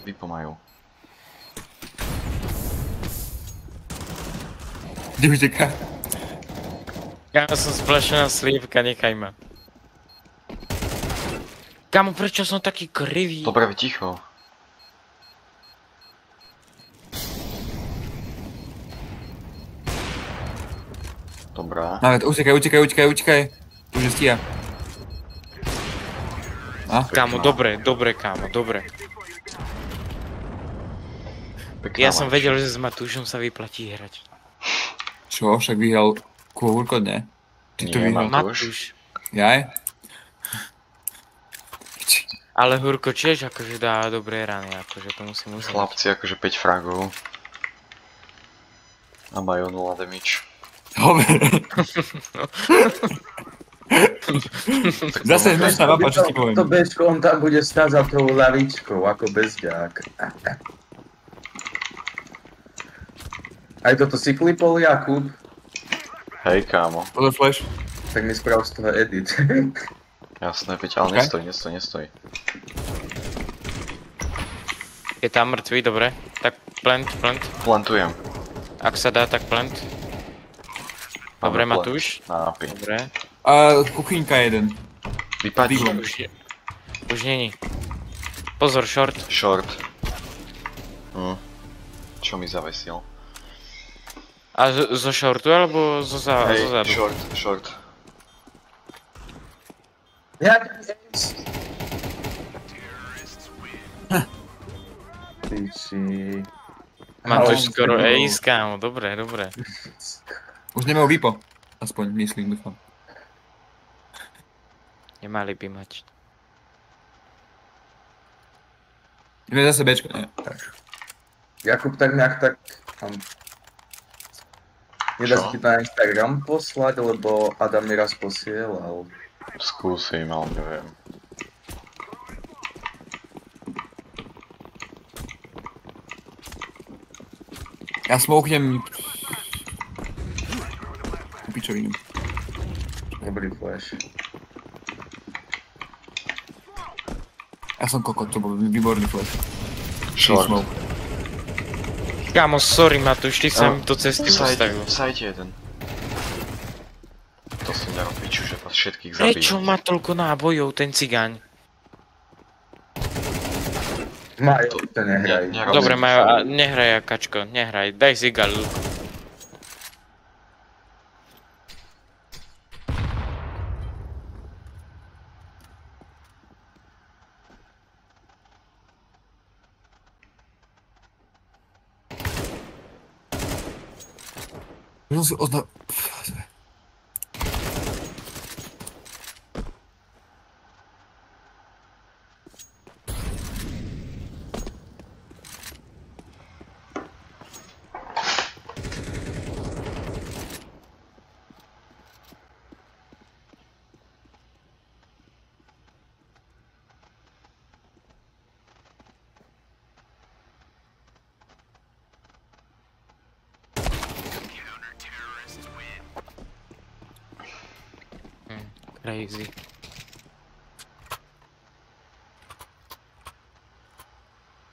Vypomajú. Kde uteká? Ja som splašená slívka, nechaj ma. Kamo, prečo som taký krivý? Dobre, ticho. Dobrá. Máme, utekaj. Tu už je stíha. Kámo, dobre, kámo, dobre. Ja som vedel, že s Matúšom sa vyplatí hrať. Čo? Však vyhral Hurko, ne? Ty to Nie, vyhral. Matúš. Jaj? Ale Hurko tiež akože dá dobré rany, akože to musím uznať. Chlapci akože 5 fragov. A majú 0 damage. Dobre. Zase značná mapa, čo ti poviem. To Bčko, on tam bude stáť za tou lavičkou, ako bezďák. Aj toto si klipol, Jakub? Hej, kámo. Pozor flash. Tak mi sprav z toho edit. Jasné, Peť, ale nestoj. Je tam mŕtvý, dobre. Tak plant. Plantujem. Ak sa dá, tak plant. Dobre, Máme plant. Matúš. Na API. Dobre. Kuchynka jeden. Vypadí. Už není. Pozor, short. Short. Čo mi zavesil? A zo shortu, alebo zo Hej, zadu? short. Tyči. Matúš skoro ace, kámo, dobre. Už nemajú vypo. Aspoň myslím, dúfam. Nemali by mať. Ideme zase Bčko, ne? Jakub, tak nejak tak... Nedá sa ti to na Instagram poslať, lebo Adam mi raz posielal. Skúsim, ale neviem. Ja smoknem... Pičovinu. Dobrý flash. Ja som kokot, to bol výborný flash. Short. Smoke. Kámo, sorry Matúš, ty sa mi do cesty postavil. Sajte jeden. To si nerоб piču, že vás všetkých zabijú. Prečo má toľko nábojov, ten cigáň? Majú, to nehraj. Dobre, Majo, nehraj Kačko, nehraj, daj si Galil. Už som si oznav... Crazy.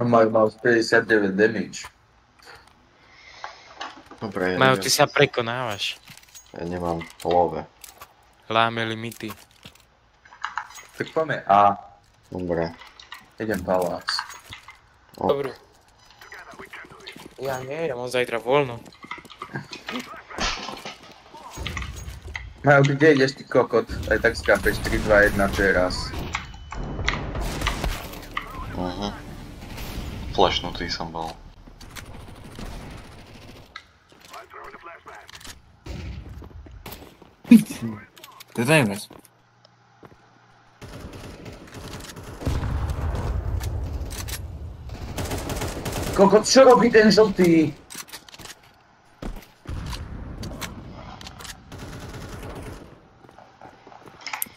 Mal 59 damage. Dobre, ja Majo, neviem. ty sa prekonávaš. Ja nemám love. Láme limity. Tak poďme A. Dobre. Idem palác. Dobre. Ja nie, ja mám zajtra voľno. Majo, ty kde ideš, ty kokot? Aj tak skápeš 3, 2, 1 teraz. Flashnutý som bol. To je najviac. Kokot, čo robí ten žltý?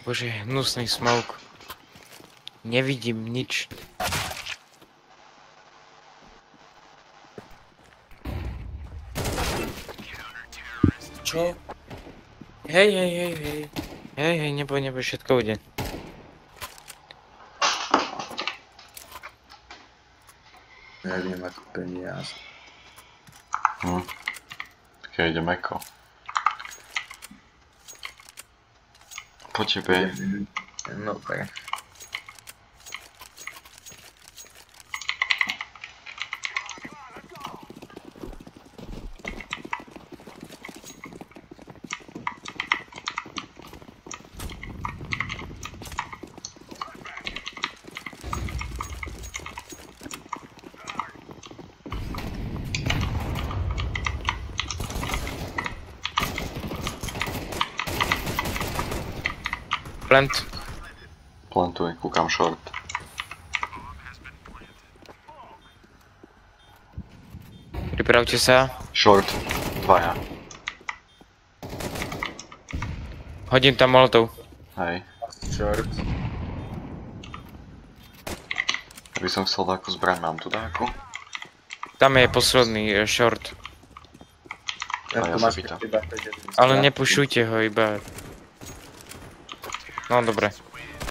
Bože, hnusný smoke. Nevidím nič. Čo? Hej, neboj, všetko ide. Neviem, aký peniaz. Tak ja idem eko. Po tebe. No tak. Plant. Plantuj, kúkam short. Pripravte sa. Short, dvaja. Hodím tam molotov. Hej. Short. By som chcel dáku zbraň, mám tu dáku? Tam je posledný short. A ja Tu sa máš pýtam. iba 50. Ale nepušujte ho iba. No dobre.